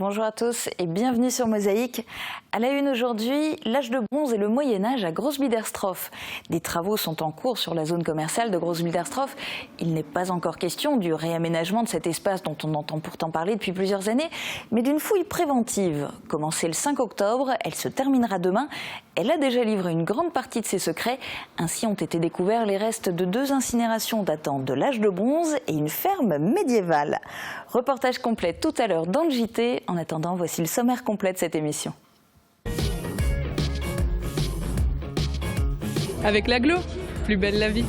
Bonjour à tous et bienvenue sur Mosaïque. À la une aujourd'hui, l'âge de bronze et le Moyen-Âge à Groß-Biederstroff. Des travaux sont en cours sur la zone commerciale de Groß-Biederstroff. Il n'est pas encore question du réaménagement de cet espace dont on entend pourtant parler depuis plusieurs années, mais d'une fouille préventive. Commencée le 5 octobre, elle se terminera demain. Elle a déjà livré une grande partie de ses secrets. Ainsi ont été découverts les restes de 2 incinérations datant de l'âge de bronze et une ferme médiévale. Reportage complet tout à l'heure dans le JT. En attendant, voici le sommaire complet de cette émission. Avec l'agglo, plus belle la vie.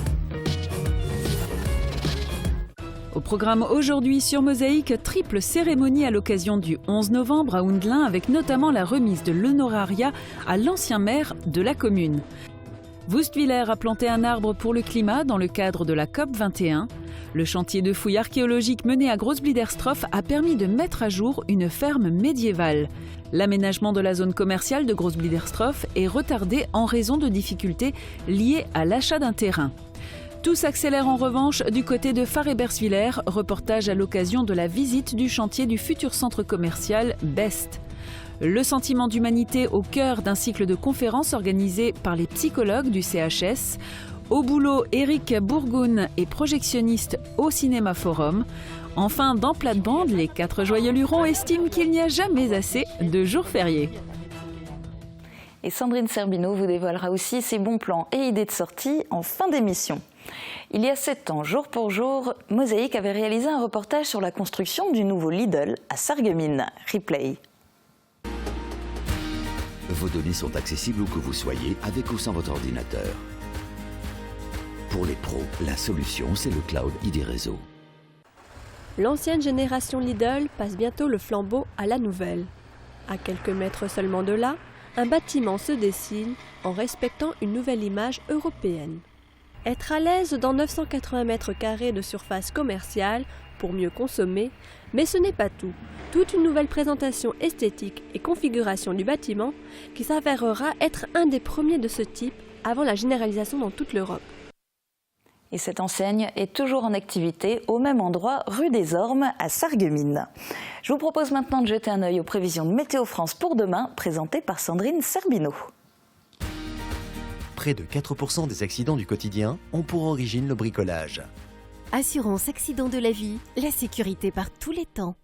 Au programme aujourd'hui sur Mosaïque, triple cérémonie à l'occasion du 11 novembre à Houndelin avec notamment la remise de l'honorariat à l'ancien maire de la commune. Wustwiller a planté un arbre pour le climat dans le cadre de la COP 21. Le chantier de fouilles archéologiques mené à Groß-Biederstroff a permis de mettre à jour une ferme médiévale. L'aménagement de la zone commerciale de Groß-Biederstroff est retardé en raison de difficultés liées à l'achat d'un terrain. Tout s'accélère en revanche du côté de Pfarr-Eberswiller, reportage à l'occasion de la visite du chantier du futur centre commercial Best. Le sentiment d'humanité au cœur d'un cycle de conférences organisé par les psychologues du CHS. Au boulot, Éric Bourgoun est projectionniste au Cinéma Forum. Enfin, dans Plate-Bande, les 4 joyeux lurons estiment qu'il n'y a jamais assez de jours fériés. Et Sandrine Serbino vous dévoilera aussi ses bons plans et idées de sortie en fin d'émission. Il y a 7 ans, jour pour jour, Mosaïque avait réalisé un reportage sur la construction du nouveau Lidl à Sarreguemines. Replay. Vos données sont accessibles où que vous soyez, avec ou sans votre ordinateur. Pour les pros, la solution, c'est le cloud ID Réseau. L'ancienne génération Lidl passe bientôt le flambeau à la nouvelle. À quelques mètres seulement de là, un bâtiment se dessine en respectant une nouvelle image européenne. Être à l'aise dans 980 mètres carrés de surface commerciale pour mieux consommer, mais ce n'est pas tout. Toute une nouvelle présentation esthétique et configuration du bâtiment qui s'avérera être un des premiers de ce type avant la généralisation dans toute l'Europe. Et cette enseigne est toujours en activité au même endroit, rue des Ormes, à Sarreguemines. Je vous propose maintenant de jeter un œil aux prévisions de Météo France pour demain, présentées par Sandrine Serbino. Près de 4% des accidents du quotidien ont pour origine le bricolage. Assurance accident de la vie, la sécurité par tous les temps.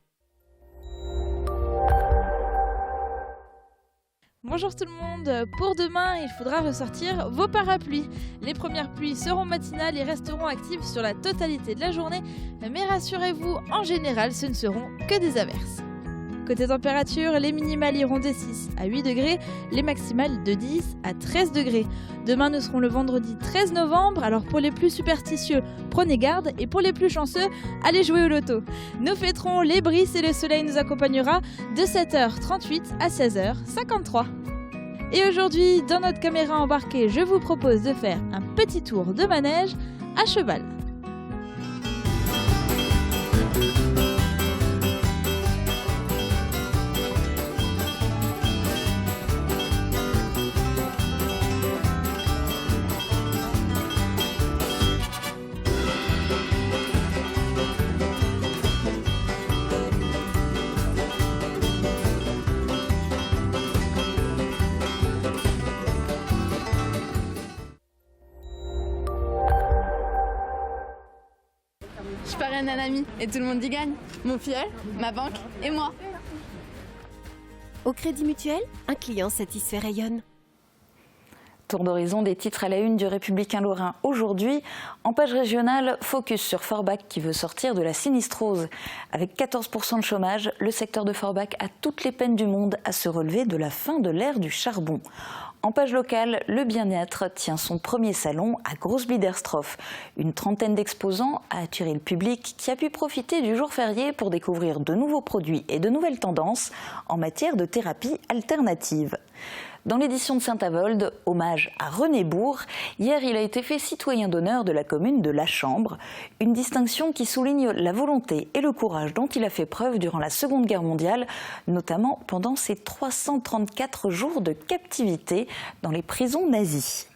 Bonjour tout le monde, pour demain il faudra ressortir vos parapluies. Les premières pluies seront matinales et resteront actives sur la totalité de la journée, mais rassurez-vous, en général ce ne seront que des averses. Côté température, les minimales iront de 6 à 8 degrés, les maximales de 10 à 13 degrés. Demain nous serons le vendredi 13 novembre, alors pour les plus superstitieux, prenez garde, et pour les plus chanceux, allez jouer au loto. Nous fêterons les brises et le soleil nous accompagnera de 7h38 à 16h53. Et aujourd'hui, dans notre caméra embarquée, je vous propose de faire un petit tour de manège à cheval. Je parraine un ami et tout le monde y gagne. Mon filleul, ma banque et moi. Au Crédit Mutuel, un client satisfait rayonne. Tour d'horizon des titres à la une du Républicain Lorrain aujourd'hui. En page régionale, focus sur Forbach qui veut sortir de la sinistrose. Avec 14% de chômage, le secteur de Forbach a toutes les peines du monde à se relever de la fin de l'ère du charbon. En page locale, le bien-être tient son premier salon à Groß-Biederstroff. Une trentaine d'exposants a attiré le public qui a pu profiter du jour férié pour découvrir de nouveaux produits et de nouvelles tendances en matière de thérapie alternative. Dans l'édition de Saint-Avold, hommage à René Bourg, hier il a été fait citoyen d'honneur de la commune de La Chambre, une distinction qui souligne la volonté et le courage dont il a fait preuve durant la Seconde Guerre mondiale, notamment pendant ses 334 jours de captivité dans les prisons nazies.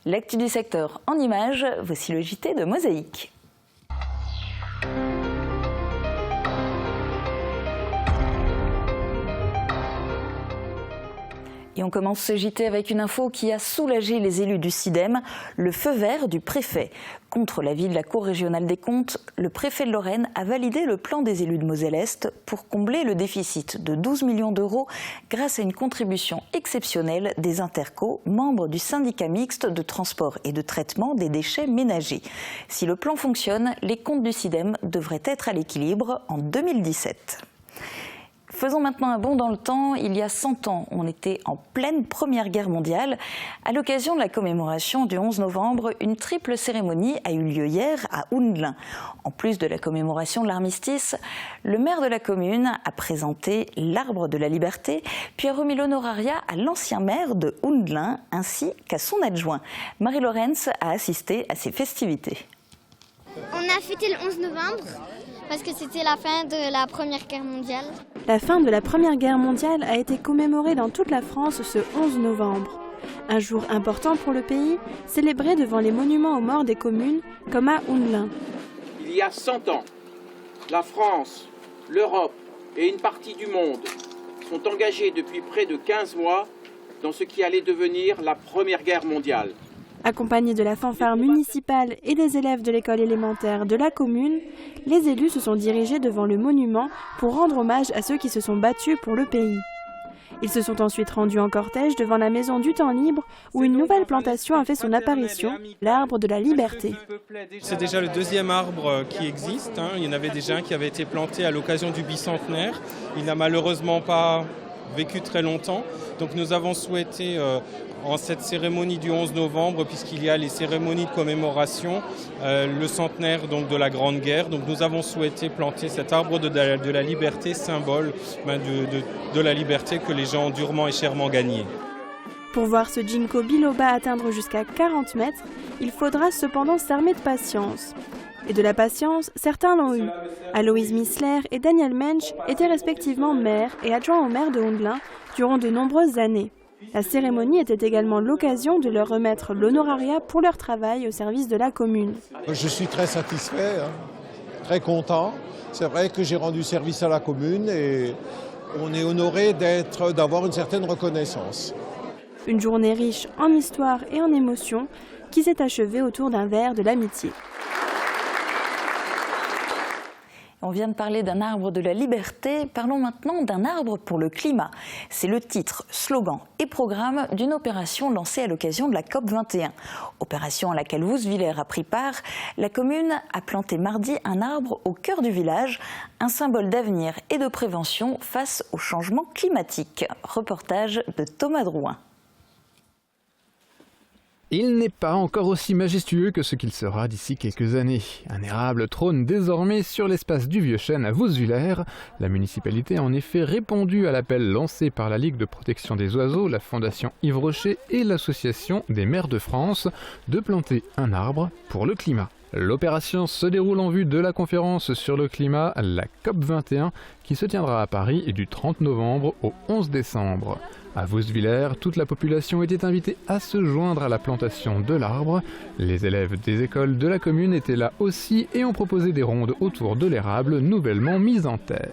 L'actu du secteur en images, voici le JT de Mosaïque. Et on commence ce JT avec une info qui a soulagé les élus du SIDEM, le feu vert du préfet. Contre l'avis de la Cour régionale des comptes, le préfet de Lorraine a validé le plan des élus de Moselle-Est pour combler le déficit de 12 millions d'euros grâce à une contribution exceptionnelle des intercos, membres du syndicat mixte de transport et de traitement des déchets ménagers. Si le plan fonctionne, les comptes du SIDEM devraient être à l'équilibre en 2017. Faisons maintenant un bond dans le temps. Il y a 100 ans, on était en pleine Première Guerre mondiale. À l'occasion de la commémoration du 11 novembre, une triple cérémonie a eu lieu hier à Houndelin. En plus de la commémoration de l'armistice, le maire de la commune a présenté l'arbre de la liberté, puis a remis l'honorariat à l'ancien maire de Houndelin ainsi qu'à son adjoint. Marie Lorenz a assisté à ces festivités. On a fêté le 11 novembre parce que c'était la fin de la Première Guerre mondiale. La fin de la Première Guerre mondiale a été commémorée dans toute la France ce 11 novembre. Un jour important pour le pays, célébré devant les monuments aux morts des communes, comme à Houndelin. Il y a 100 ans, la France, l'Europe et une partie du monde sont engagés depuis près de 15 mois dans ce qui allait devenir la Première Guerre mondiale. Accompagnés de la fanfare municipale et des élèves de l'école élémentaire de la commune, les élus se sont dirigés devant le monument pour rendre hommage à ceux qui se sont battus pour le pays. Ils se sont ensuite rendus en cortège devant la maison du temps libre où une nouvelle plantation a fait son apparition, l'arbre de la liberté. C'est déjà le deuxième arbre qui existe. Il y en avait déjà un qui avait été planté à l'occasion du bicentenaire. Il n'a malheureusement pas vécu très longtemps. Donc nous avons souhaité, en cette cérémonie du 11 novembre, puisqu'il y a les cérémonies de commémoration, le centenaire donc, de la Grande Guerre, donc nous avons souhaité planter cet arbre de la liberté, symbole de la liberté que les gens ont durement et chèrement gagné. Pour voir ce ginkgo biloba atteindre jusqu'à 40 mètres, il faudra cependant s'armer de patience. Et de la patience, certains l'ont eu. Aloïse Missler et Daniel Mensch étaient respectivement maires et adjoints au maire de Houndelin durant de nombreuses années. La cérémonie était également l'occasion de leur remettre l'honorariat pour leur travail au service de la commune. Je suis très satisfait, très content. C'est vrai que j'ai rendu service à la commune et on est honoré d'avoir une certaine reconnaissance. Une journée riche en histoire et en émotions qui s'est achevée autour d'un verre de l'amitié. On vient de parler d'un arbre de la liberté, parlons maintenant d'un arbre pour le climat. C'est le titre, slogan et programme d'une opération lancée à l'occasion de la COP21. Opération à laquelle Wouswiller a pris part, la commune a planté mardi un arbre au cœur du village, un symbole d'avenir et de prévention face au changement climatique. Reportage de Thomas Drouin. Il n'est pas encore aussi majestueux que ce qu'il sera d'ici quelques années. Un érable trône désormais sur l'espace du Vieux-Chêne à Wouswiller. La municipalité a en effet répondu à l'appel lancé par la Ligue de protection des oiseaux, la Fondation Yves Rocher et l'Association des maires de France de planter un arbre pour le climat. L'opération se déroule en vue de la conférence sur le climat, la COP21, qui se tiendra à Paris du 30 novembre au 11 décembre. À Wouswiller, toute la population était invitée à se joindre à la plantation de l'arbre. Les élèves des écoles de la commune étaient là aussi et ont proposé des rondes autour de l'érable nouvellement mis en terre.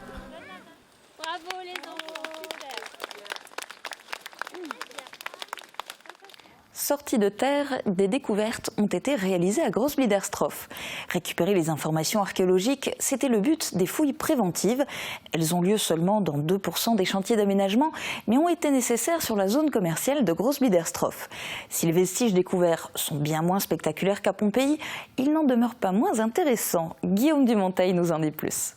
Sorties de terre, des découvertes ont été réalisées à Großbliederstroff. Récupérer les informations archéologiques, c'était le but des fouilles préventives. Elles ont lieu seulement dans 2% des chantiers d'aménagement, mais ont été nécessaires sur la zone commerciale de Großbliederstroff. Si les vestiges découverts sont bien moins spectaculaires qu'à Pompéi, ils n'en demeurent pas moins intéressants. Guillaume Dumonteil nous en dit plus.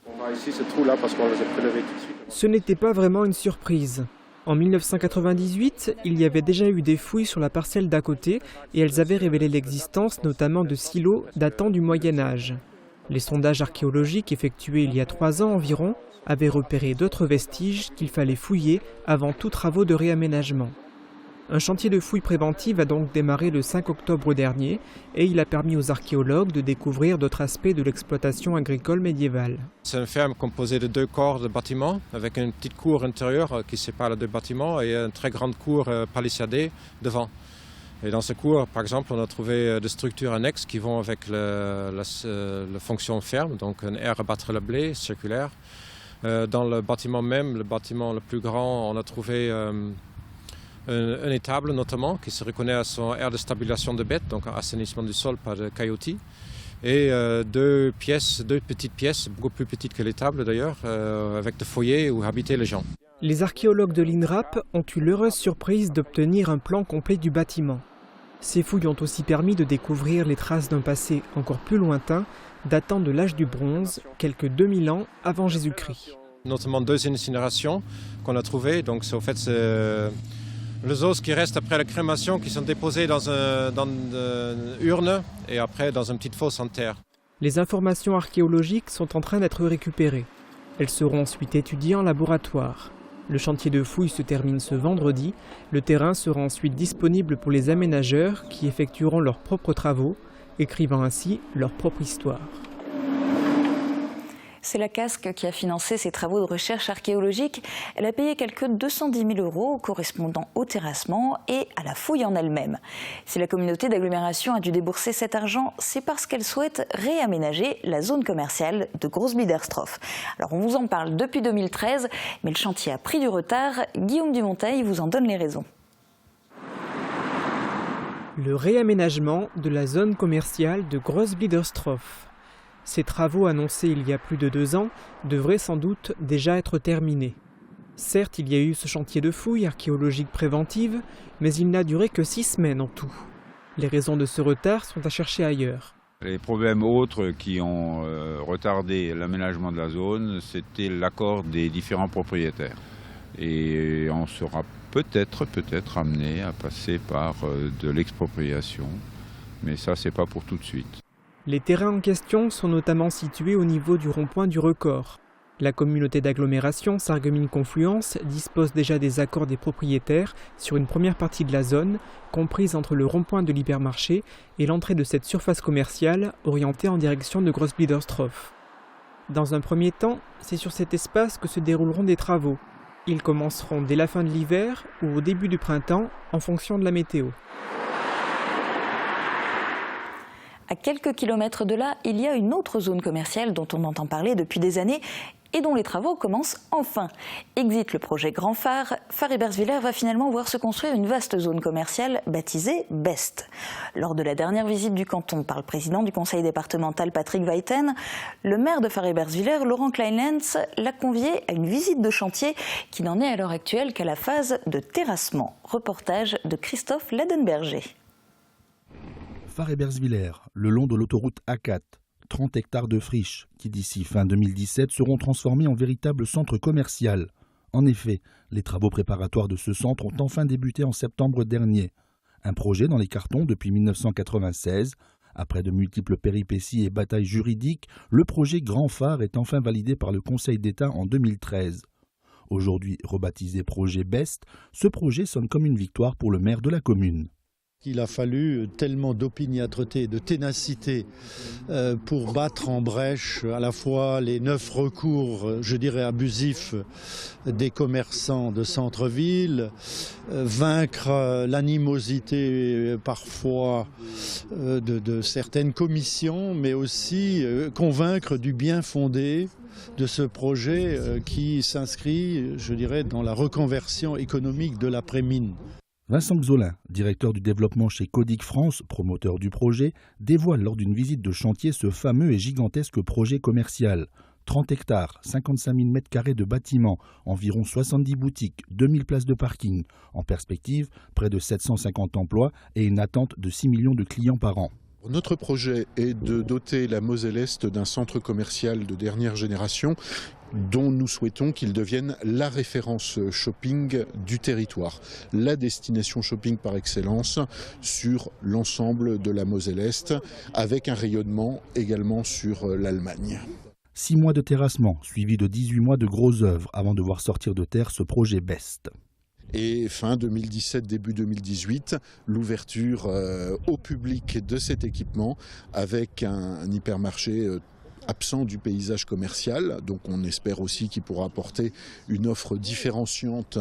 On a ici ce trou-là parce qu'on les a prélevés tout de suite. Ce n'était pas vraiment une surprise. En 1998, il y avait déjà eu des fouilles sur la parcelle d'à côté et elles avaient révélé l'existence notamment de silos datant du Moyen-Âge. Les sondages archéologiques effectués il y a 3 ans environ avaient repéré d'autres vestiges qu'il fallait fouiller avant tout travaux de réaménagement. Un chantier de fouilles préventives a donc démarré le 5 octobre dernier et il a permis aux archéologues de découvrir d'autres aspects de l'exploitation agricole médiévale. C'est une ferme composée de 2 corps de bâtiments avec une petite cour intérieure qui sépare les 2 bâtiments et une très grande cour palissadée devant. Et dans ce cours, par exemple, on a trouvé des structures annexes qui vont avec la fonction ferme, donc une aire à battre le blé circulaire. Dans le bâtiment même, le bâtiment le plus grand, on a trouvé Un étable notamment, qui se reconnaît à son aire de stabilisation de bêtes, donc assainissement du sol par caillotis. Et deux petites pièces, beaucoup plus petites que l'étable d'ailleurs, avec des foyers où habitaient les gens. Les archéologues de l'INRAP ont eu l'heureuse surprise d'obtenir un plan complet du bâtiment. Ces fouilles ont aussi permis de découvrir les traces d'un passé encore plus lointain, datant de l'âge du bronze, quelques 2000 ans avant Jésus-Christ. Notamment 2 incinérations qu'on a trouvées, donc c'est les os qui restent après la crémation qui sont déposés dans une urne et après dans une petite fosse en terre. Les informations archéologiques sont en train d'être récupérées. Elles seront ensuite étudiées en laboratoire. Le chantier de fouilles se termine ce vendredi. Le terrain sera ensuite disponible pour les aménageurs qui effectueront leurs propres travaux, écrivant ainsi leur propre histoire. C'est la Casque qui a financé ces travaux de recherche archéologique. Elle a payé quelques 210 000 € correspondant au terrassement et à la fouille en elle-même. Si la communauté d'agglomération a dû débourser cet argent, c'est parce qu'elle souhaite réaménager la zone commerciale de Groß-Biederstroff. Alors on vous en parle depuis 2013, mais le chantier a pris du retard. Guillaume Dumonteil vous en donne les raisons. Le réaménagement de la zone commerciale de Groß-Biederstroff. Ces travaux annoncés il y a plus de 2 ans devraient sans doute déjà être terminés. Certes, il y a eu ce chantier de fouilles archéologiques préventives, mais il n'a duré que 6 semaines en tout. Les raisons de ce retard sont à chercher ailleurs. Les problèmes autres qui ont retardé l'aménagement de la zone, c'était l'accord des différents propriétaires. Et on sera peut-être amené à passer par de l'expropriation, mais ça c'est pas pour tout de suite. Les terrains en question sont notamment situés au niveau du rond-point du Record. La communauté d'agglomération Sarreguemines-Confluence dispose déjà des accords des propriétaires sur une première partie de la zone, comprise entre le rond-point de l'hypermarché et l'entrée de cette surface commerciale orientée en direction de Groß-Biederstroff. Dans un premier temps, c'est sur cet espace que se dérouleront des travaux. Ils commenceront dès la fin de l'hiver ou au début du printemps en fonction de la météo. À quelques kilomètres de là, il y a une autre zone commerciale dont on entend parler depuis des années et dont les travaux commencent enfin. Exit le projet Grand Phare, Phare-Ebersviller va finalement voir se construire une vaste zone commerciale baptisée Best. Lors de la dernière visite du canton par le président du conseil départemental Patrick Weiten, le maire de Phare-Ebersviller, Laurent Kleinlenz, l'a convié à une visite de chantier qui n'en est à l'heure actuelle qu'à la phase de terrassement. Reportage de Christophe Ladenberger. Phare-Ebersviller, le long de l'autoroute A4, 30 hectares de friches qui d'ici fin 2017 seront transformés en véritable centre commercial. En effet, les travaux préparatoires de ce centre ont enfin débuté en septembre dernier. Un projet dans les cartons depuis 1996. Après de multiples péripéties et batailles juridiques, le projet Grand Phare est enfin validé par le Conseil d'État en 2013. Aujourd'hui rebaptisé projet Best, ce projet sonne comme une victoire pour le maire de la commune. Il a fallu tellement d'opiniâtreté, de ténacité pour battre en brèche à la fois les 9 recours, je dirais abusifs, des commerçants de centre-ville, vaincre l'animosité parfois de certaines commissions, mais aussi convaincre du bien fondé de ce projet qui s'inscrit, je dirais, dans la reconversion économique de l'après-mine. Vincent Xolin, directeur du développement chez Codic France, promoteur du projet, dévoile lors d'une visite de chantier ce fameux et gigantesque projet commercial. 30 hectares, 55 000 m² de bâtiments, environ 70 boutiques, 2000 places de parking. En perspective, près de 750 emplois et une attente de 6 millions de clients par an. Notre projet est de doter la Moselle-Est d'un centre commercial de dernière génération dont nous souhaitons qu'il devienne la référence shopping du territoire, la destination shopping par excellence sur l'ensemble de la Moselle-Est, avec un rayonnement également sur l'Allemagne. 6 mois de terrassement, suivis de 18 mois de grosses œuvres avant de voir sortir de terre ce projet Best. Et fin 2017, début 2018, l'ouverture au public de cet équipement avec un hypermarché absent du paysage commercial. Donc on espère aussi qu'il pourra apporter une offre différenciante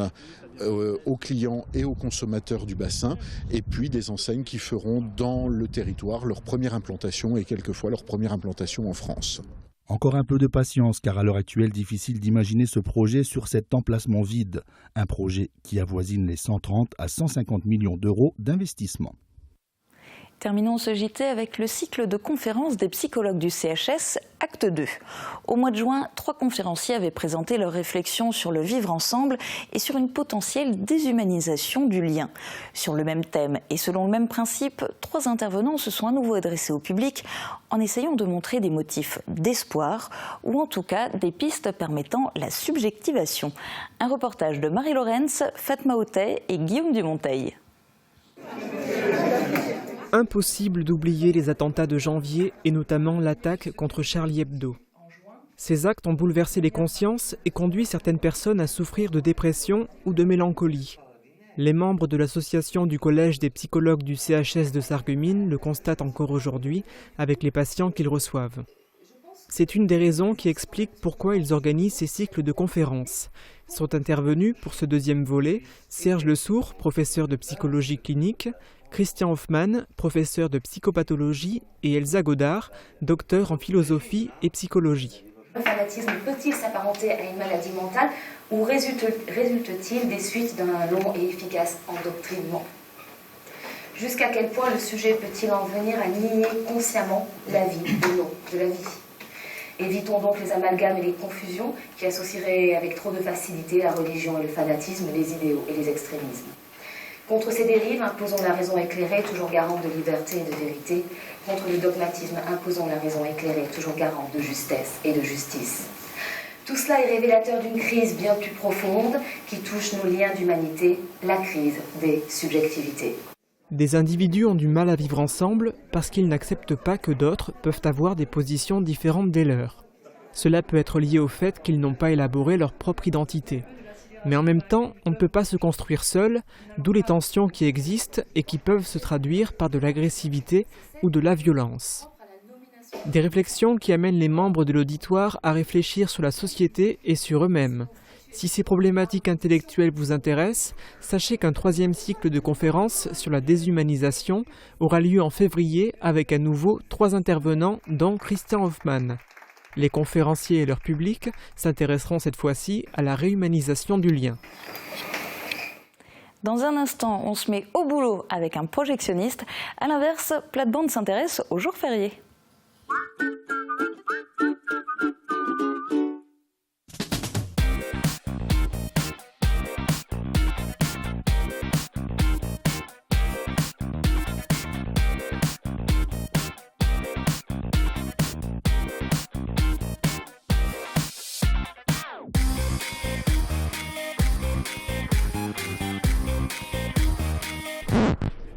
aux clients et aux consommateurs du bassin. Et puis des enseignes qui feront dans le territoire leur première implantation et quelquefois leur première implantation en France. Encore un peu de patience, car à l'heure actuelle, difficile d'imaginer ce projet sur cet emplacement vide. Un projet qui avoisine les 130 à 150 millions d'euros d'investissement. Terminons ce JT avec le cycle de conférences des psychologues du CHS, acte 2. Au mois de juin, 3 conférenciers avaient présenté leurs réflexions sur le vivre ensemble et sur une potentielle déshumanisation du lien. Sur le même thème et selon le même principe, 3 intervenants se sont à nouveau adressés au public en essayant de montrer des motifs d'espoir ou en tout cas des pistes permettant la subjectivation. Un reportage de Marie Lorenz, Fatma Outet et Guillaume Dumonteil. Impossible d'oublier les attentats de janvier et notamment l'attaque contre Charlie Hebdo. Ces actes ont bouleversé les consciences et conduit certaines personnes à souffrir de dépression ou de mélancolie. Les membres de l'association du Collège des psychologues du CHS de Sarreguemines le constatent encore aujourd'hui avec les patients qu'ils reçoivent. C'est une des raisons qui explique pourquoi ils organisent ces cycles de conférences. Sont intervenus pour ce deuxième volet Serge Lesourd, professeur de psychologie clinique, Christian Hoffmann, professeur de psychopathologie, et Elsa Godard, docteur en philosophie et psychologie. Le fanatisme peut-il s'apparenter à une maladie mentale ou résulte-t-il des suites d'un long et efficace endoctrinement? Jusqu'à quel point le sujet peut-il en venir à nier consciemment la vie ou non de la vie? Évitons donc les amalgames et les confusions qui associeraient avec trop de facilité la religion et le fanatisme, les idéaux et les extrémismes. Contre ces dérives, imposons la raison éclairée, toujours garante de liberté et de vérité. Contre le dogmatisme, imposons la raison éclairée, toujours garante de justesse et de justice. Tout cela est révélateur d'une crise bien plus profonde qui touche nos liens d'humanité, la crise des subjectivités. Des individus ont du mal à vivre ensemble parce qu'ils n'acceptent pas que d'autres peuvent avoir des positions différentes des leurs. Cela peut être lié au fait qu'ils n'ont pas élaboré leur propre identité. Mais en même temps, on ne peut pas se construire seul, d'où les tensions qui existent et qui peuvent se traduire par de l'agressivité ou de la violence. Des réflexions qui amènent les membres de l'auditoire à réfléchir sur la société et sur eux-mêmes. Si ces problématiques intellectuelles vous intéressent, sachez qu'un 3e cycle de conférences sur la déshumanisation aura lieu en février avec à nouveau 3 intervenants, dont Christian Hoffmann. Les conférenciers et leur public s'intéresseront cette fois-ci à la réhumanisation du lien. Dans un instant, on se met au boulot avec un projectionniste. À l'inverse, Plate-Bande s'intéresse aux jours fériés.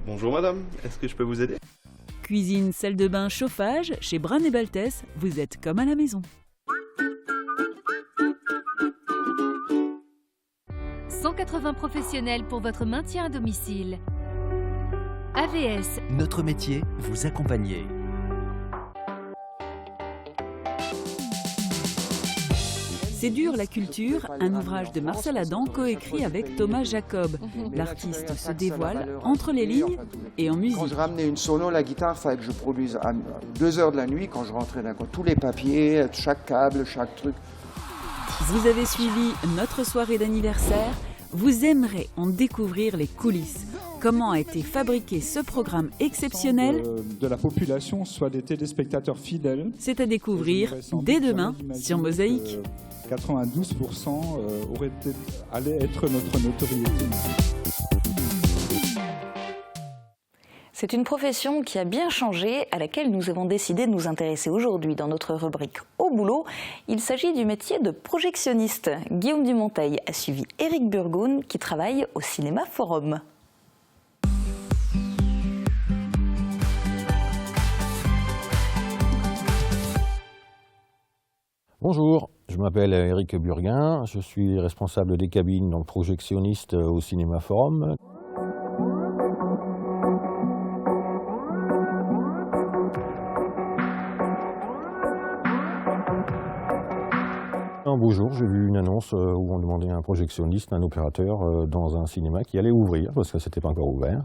Bonjour madame, est-ce que je peux vous aider? Cuisine, salle de bain, chauffage, chez Brun et Baltès, vous êtes comme à la maison. 180 professionnels pour votre maintien à domicile. AVS. Notre métier, vous accompagner. C'est dur la culture, un ouvrage de Marcel Adam coécrit avec Thomas Jacob. L'artiste se dévoile entre les lignes et en musique. Quand je ramenais une sono, la guitare, il fallait que je produise à 2 heures de la nuit quand je rentrais d'un coup. Tous les papiers, chaque câble, chaque truc. Vous avez suivi notre soirée d'anniversaire. Vous aimerez en découvrir les coulisses. Comment a été fabriqué ce programme exceptionnel de la population, soit des téléspectateurs fidèles. C'est à découvrir dès demain sur Mosaïque. 92% allait être notre notoriété. C'est une profession qui a bien changé, à laquelle nous avons décidé de nous intéresser aujourd'hui dans notre rubrique Au boulot. Il s'agit du métier de projectionniste. Guillaume Dumonteil a suivi Éric Burgoun qui travaille au Cinéma Forum. Bonjour, je m'appelle Éric Burguin, je suis responsable des cabines, donc projectionniste au Cinéma Forum. Un beau jour, j'ai vu une annonce où on demandait un projectionniste, un opérateur dans un cinéma qui allait ouvrir, parce que c'était pas encore ouvert,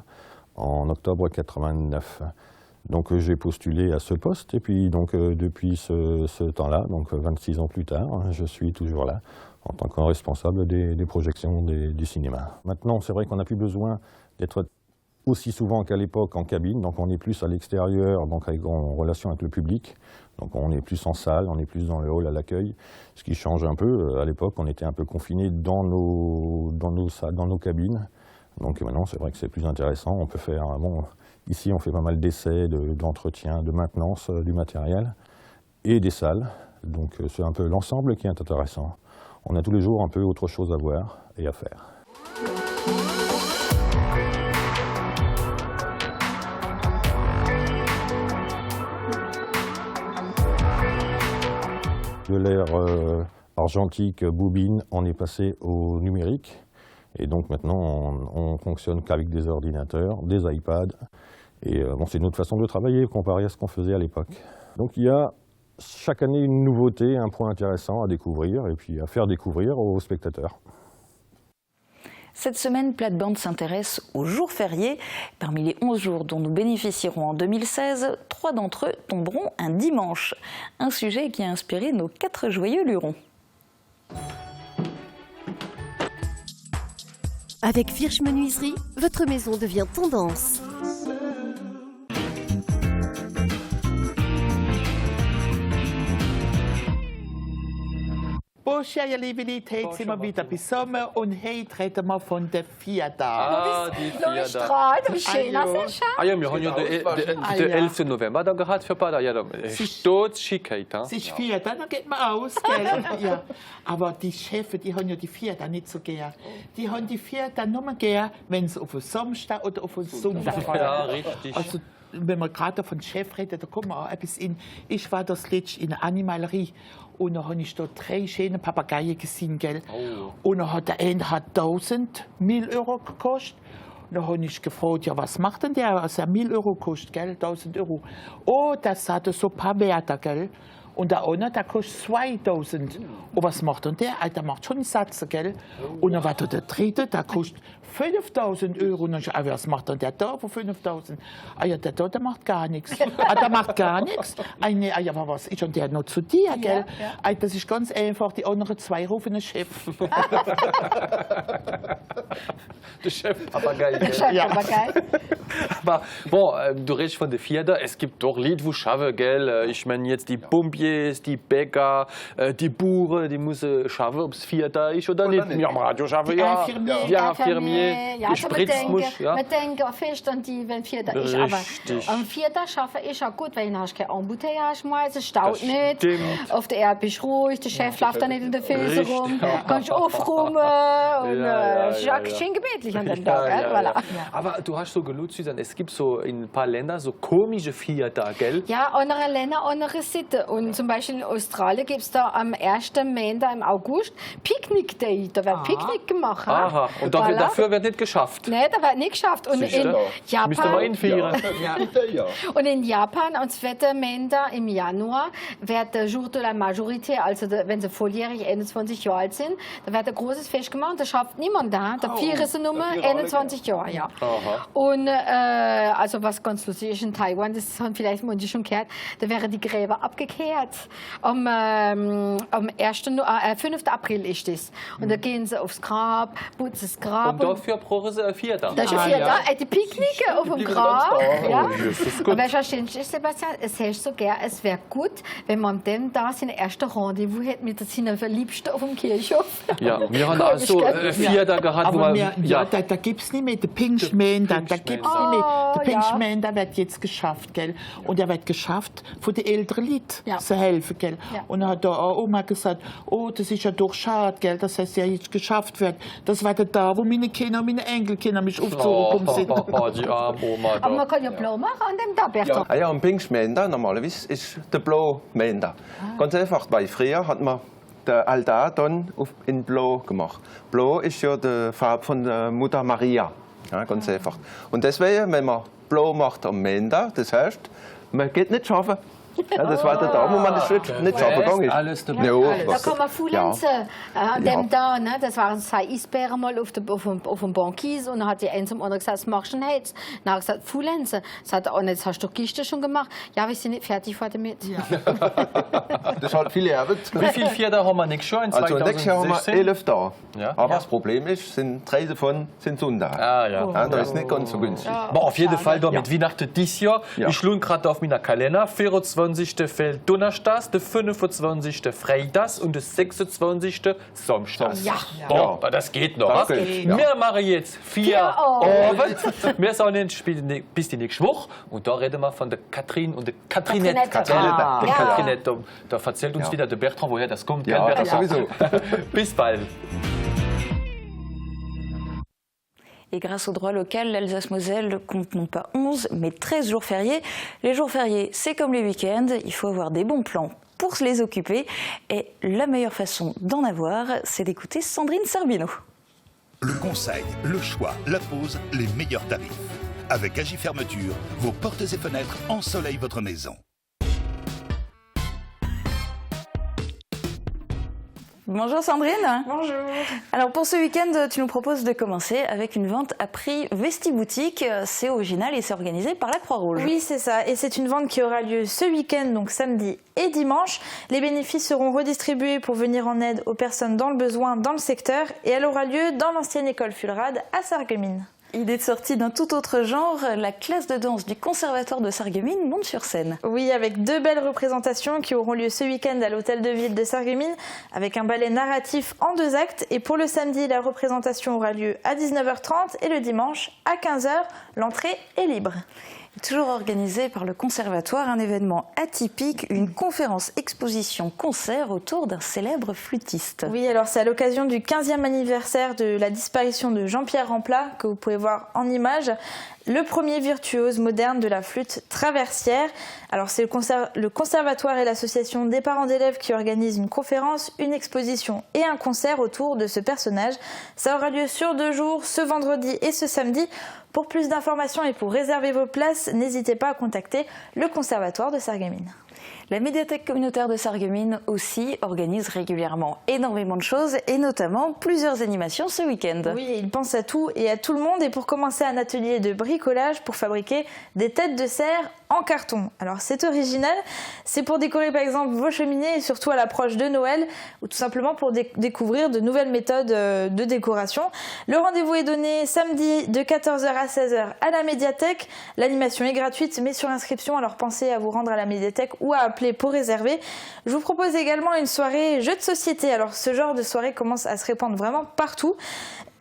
en octobre 89. Donc j'ai postulé à ce poste et puis donc depuis ce temps-là, donc 26 ans plus tard, je suis toujours là en tant que responsable des projections du cinéma. Maintenant, c'est vrai qu'on n'a plus besoin d'être aussi souvent qu'à l'époque en cabine, donc on est plus à l'extérieur, donc en relation avec le public, donc on est plus en salle, on est plus dans le hall à l'accueil, ce qui change un peu. À l'époque, on était un peu confinés dans nos salles, dans nos cabines, donc maintenant c'est vrai que c'est plus intéressant. On peut faire ici on fait pas mal d'essais, d'entretien, de maintenance du matériel et des salles, donc c'est un peu l'ensemble qui est intéressant. On a tous les jours un peu autre chose à voir et à faire. De l'ère argentique bobine, on est passé au numérique. Et donc maintenant, on fonctionne qu'avec des ordinateurs, des iPads. Et c'est une autre façon de travailler comparé à ce qu'on faisait à l'époque. Donc il y a chaque année une nouveauté, un point intéressant à découvrir et puis à faire découvrir aux spectateurs. Cette semaine, Plate-Bande s'intéresse aux jours fériés. Parmi les 11 jours dont nous bénéficierons en 2016, 3 d'entre eux tomberont un dimanche. Un sujet qui a inspiré nos 4 joyeux lurons. Avec Virch Menuiserie, votre maison devient tendance. Bonjour, ihr liebe Leute, heute sind wir wieder bis Sommer und heute reden wir von der Fiat-Dag. Die Fiat-Dag. Wie schön, das ist ja, wir haben ja den 11. November da gehabt für Bada. Ja, das ist tot schickheit. Es ist Fiat, da geht man aus, gell? Ja. Aber die Chefs, die haben ja die Fiat nicht so gern. Die haben die Fiat nur gern, wenn es auf einen Samstag oder auf einen Sonntag fährt. Ja, richtig. Also, wenn man gerade von Chef redet, da kommt man auch etwas in. Ich war das letzte in der Animalerie und dann habe ich da 3 schöne Papageien gesehen, gell? Oh. Und dann hat der eine 1000 Euro gekostet. Und dann habe ich gefragt, ja, was macht denn der, was 1000 Euro kostet, gell? 1000 Euro. Oh, das hat so ein paar Werte, gell? Und der andere, der kostet 2000. Und was macht denn der? Der macht schon einen Satz, gell? Und dann war da der dritte, der kostet 5000 Euro. Und dann ich, was macht denn der da für 5000? Ah ja, der da, der macht gar nichts. Ah, der macht gar nichts. Nee, ah ja, aber was ist denn der noch zu dir, gell? Ja. Das ist ganz einfach, die anderen 2 rufen den Chef. Der Chef Papagei. Der Chef Papagei. Aber bon, du redest von der Fiat, es gibt doch Leute, die schaffen, gell? Ich meine jetzt die Pompiers, die Bäcker, die Bauern, die müssen schaffen, ob es Fiat ist oder nicht. Ja, am Radio schaffen, ja. Die Infirmier, ja, die Spritzmusch. Ja. Man denkt fest an die, wenn Fiat ist. Aber am Fiat schaffen ist auch gut, weil dann hast du keine Embouteillage mehr, es staut nicht. Auf der Erde bist du ruhig, der Chef läuft da nicht in der Füße rum, kannst aufräumen und es ist auch schön gemütlich an dem Tag. Voilà. Aber du hast so gelohnt, Susan, es gibt so in ein paar Ländern so komische Fiat da, gell? Ja, andere Länder, andere Sitten. Und zum Beispiel in Australien gibt es da am 1. Montag im August Picknick Day. Da wird Picknick gemacht. Aha, und dafür wird nicht geschafft? Nein, da wird nicht geschafft. Und in Japan... Müsste man einfrieren. Ja. Und in Japan, am 2. Montag im Januar, wird der Jour de la Majorité, also wenn sie volljährig 21 Jahre alt sind, da wird ein großes Fest gemacht. Da schafft niemand da. Da feiern sie nur 21 Jahre. Ja. Und also was ganz lustig ist in Taiwan, das haben vielleicht manche schon gehört, da werden die Gräber abgekehrt. Am 5. April ist das. Und da gehen sie aufs Grab, putzen das Grab. Und dafür brauchen sie ein Vierter. Das ist ein Vierter. Die Picknicke auf dem Grab. Ja. Und weißt du, Sebastian, es heißt so gern, es wäre gut, wenn man dem da sein erstes Rendezvous hätte mit seiner Verliebten auf dem Kirchhof. Ja, wir haben also Vierter gehabt. Aber da gibt es nicht mehr den Pfingstmontag. Da gibt es nicht mehr. Der Pfingstmontag wird jetzt geschafft, gell? Und er wird geschafft von den älteren Leuten zu helfen, gell? Ja. Und dann hat da auch Oma gesagt, oh, das ist ja doch schade, gell, dass es ja jetzt geschafft wird. Das war da, wo meine Kinder, meine Enkelkinder mich aufgezogen sind. Die arme Oma. Aber man kann ja blau machen an dem Tag, Bertrand. Ja, am Pfingstmontag normalerweise ist der blaue Montag. Ganz einfach, weil früher hat man den Altar dann in blau gemacht. Blau ist ja die Farbe von der Mutter Maria. Ja, ganz einfach. Und deswegen, wenn man blau macht am Montag, das heißt, man geht nicht schaffen. Ja, das war der Daumen, wo man das Schritt nicht schaffen gegangen Alles dabei. Da kommen Fulenze an dem da, ne? Das waren zwei Eisbären mal auf dem Bankies und dann hat die eine zum anderen gesagt, was machst du denn jetzt? Dann hat er gesagt, Fulenze. Das hat auch nicht, das hast du Kiste schon gemacht. Ja, wir sind nicht fertig damit. Ja. Das hat viele Arbeit. Wie viele Pferde haben wir nächstes Jahr in 2016? Also nächstes Jahr haben wir 11 da. Ja. Aber das Problem ist, 3 davon sind Sonntag. Ah, ja. Ja, das ist nicht ganz so günstig. Ja. Aber auf jeden Fall da mit Weihnachten dieses Jahr. Ja. Ich schaue gerade auf meiner Kalender. 24. fällt Donnerstag, der 25. Freitag und der 26. Samstag. Ja. Boah, das geht noch. Das geht, ja. Wir machen jetzt 4 Abend. Wir sind nicht bis die nächste Woche. Und da reden wir von der Katrin und der Katrinette. Katrinette. Da erzählt uns wieder der Bertrand, woher das kommt. Ja, das sowieso. Bis bald. Et grâce au droit local, l'Alsace-Moselle compte non pas 11, mais 13 jours fériés. Les jours fériés, c'est comme les week-ends, il faut avoir des bons plans pour se les occuper. Et la meilleure façon d'en avoir, c'est d'écouter Sandrine Serbino. Le conseil, le choix, la pause, les meilleurs tarifs. Avec Agifermeture, vos portes et fenêtres ensoleillent votre maison. Bonjour Sandrine. Bonjour. Alors pour ce week-end, tu nous proposes de commencer avec une vente à prix Vestiboutique. C'est original et c'est organisé par la Croix-Rouge. Oui, c'est ça. Et c'est une vente qui aura lieu ce week-end, donc samedi et dimanche. Les bénéfices seront redistribués pour venir en aide aux personnes dans le besoin dans le secteur. Et elle aura lieu dans l'ancienne école Fulrad à Sarreguemines. Idée de sortie d'un tout autre genre, la classe de danse du Conservatoire de Sarreguemines monte sur scène. Oui, avec 2 belles représentations qui auront lieu ce week-end à l'hôtel de ville de Sarreguemines, avec un ballet narratif en 2 actes. Et pour le samedi, la représentation aura lieu à 19h30 et le dimanche à 15h. L'entrée est libre. Toujours organisé par le Conservatoire, un événement atypique, une conférence-exposition-concert autour d'un célèbre flûtiste. Oui, alors c'est à l'occasion du 15e anniversaire de la disparition de Jean-Pierre Ramplat, que vous pouvez voir en image, le premier virtuose moderne de la flûte traversière. Alors c'est le Conservatoire et l'association des parents d'élèves qui organisent une conférence, une exposition et un concert autour de ce personnage. Ça aura lieu sur 2 jours, ce vendredi et ce samedi. Pour plus d'informations et pour réserver vos places, n'hésitez pas à contacter le Conservatoire de Sarreguemines. La médiathèque communautaire de Sarreguemines aussi organise régulièrement énormément de choses et notamment plusieurs animations ce week-end. Oui, ils pensent à tout et à tout le monde et pour commencer un atelier de bricolage pour fabriquer des têtes de cerf en carton. Alors c'est original, c'est pour décorer par exemple vos cheminées et surtout à l'approche de Noël ou tout simplement pour découvrir de nouvelles méthodes de décoration. Le rendez-vous est donné samedi de 14h à 16h à la médiathèque. L'animation est gratuite mais sur inscription, alors pensez à vous rendre à la médiathèque ou à appeler pour réserver. Je vous propose également une soirée jeux de société. Alors ce genre de soirée commence à se répandre vraiment partout.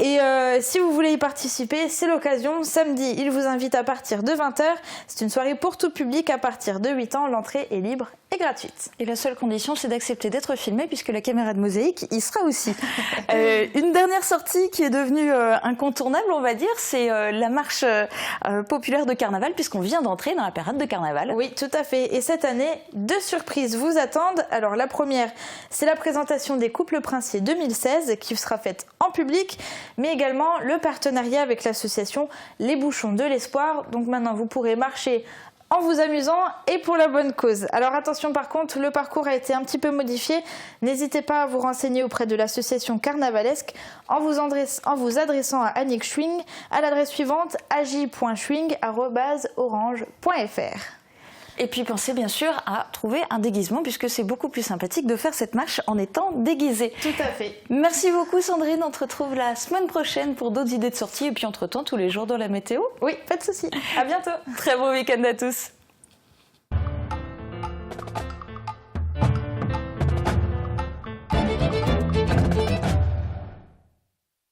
Et si vous voulez y participer, c'est l'occasion. Samedi, il vous invite à partir de 20h. C'est une soirée pour tout public à partir de 8 ans. L'entrée est libre et gratuite. Et la seule condition, c'est d'accepter d'être filmé puisque la caméra de Mosaïque y sera aussi. Une dernière sortie qui est devenue incontournable, on va dire, c'est la marche populaire de carnaval puisqu'on vient d'entrer dans la parade de carnaval. Oui, tout à fait. Et cette année, 2 surprises vous attendent. Alors la première, c'est la présentation des couples princiers 2016 qui sera faite en public, mais également le partenariat avec l'association Les Bouchons de l'Espoir. Donc maintenant, vous pourrez marcher en vous amusant et pour la bonne cause. Alors attention par contre, le parcours a été un petit peu modifié. N'hésitez pas à vous renseigner auprès de l'association Carnavalesque en vous adressant à Annick Schwing à l'adresse suivante agi.schwing@orange.fr. Et puis pensez bien sûr à trouver un déguisement puisque c'est beaucoup plus sympathique de faire cette marche en étant déguisé. Tout à fait. Merci beaucoup Sandrine, on te retrouve la semaine prochaine pour d'autres idées de sortie et puis entre-temps tous les jours dans la météo. Oui, pas de souci. À bientôt. Très bon week-end à tous.